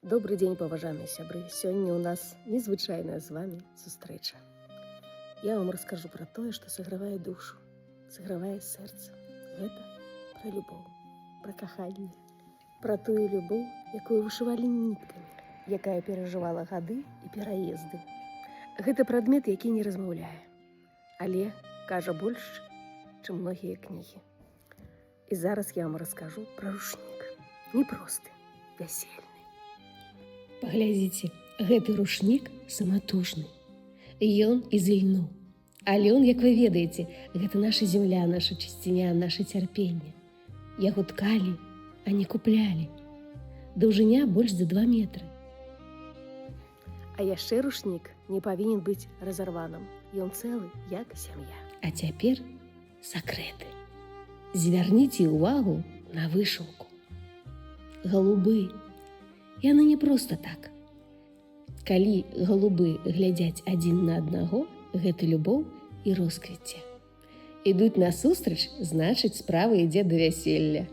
Добрый дзень, паважаныя сябры. Сёння ў нас незвычайная з вами сустрэча. Я вам раскажу пра тое, што сагравае душу, сагравае сэрца. Гэта пра любоў, пра каханне, пра тую любоў, якую вышывалі ніткамі, якая перажывала гады і пераезды. Гэта прадмет, які не размаўляе, але кажа больш, чым многія кнігі. І зараз я вам раскажу пра рушнік. Непросты, вясельны. Паглядзіце, гэты рушнік саматужны. Ён з ільну. Але ён, як вы ведаеце, гэта наша зямля, наша чысціня, наша цярпенне. Яго ткалі, а не куплялі. Даўжыня больш за 2 метры. А яшчэ рушнік не павінен быць разарваным. Ён цэлы, як сям'я. А цяпер сакрэты. Звярніце ўвагу на вышыўку. Галубы. Яны не проста так. Калі галубы глядзяць адзін на аднаго, гэта любоў і росквіцце. Ідуць насустрач, значыць, справа ідзе да вяселля.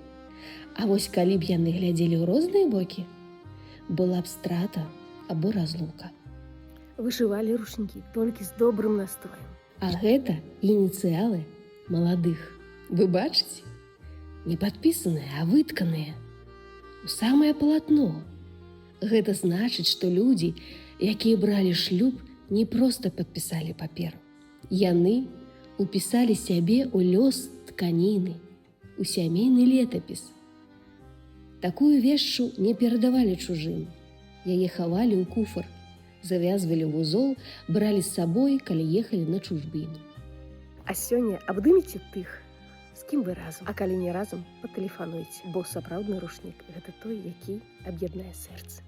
А вось калі б яны глядзелі ў розныя бокі, была б страта або разлука. Вышывалі рушнікі толькі з добрым настроем. А гэта ініцыялы маладых. Вы бачыце? Не падпісаныя, а вытканыя. У самае палатно. Гэта значыць, што людзі, якія бралі шлюб, не проста падпісалі паперу. Яны упісалі сябе ў лёс тканіны, у сямейны летапіс. Такую вешчу не перадавалі чужым. Яе хавалі ў куфар, завязвалі ў вузол, бралі з сабой, калі ехалі на чужбіну. А сёння абдыміце тых, з кім вы разам. А калі не разам, патэлефануйце, бо сапраўдны рушнік – гэта той, які аб'яднае сэрца.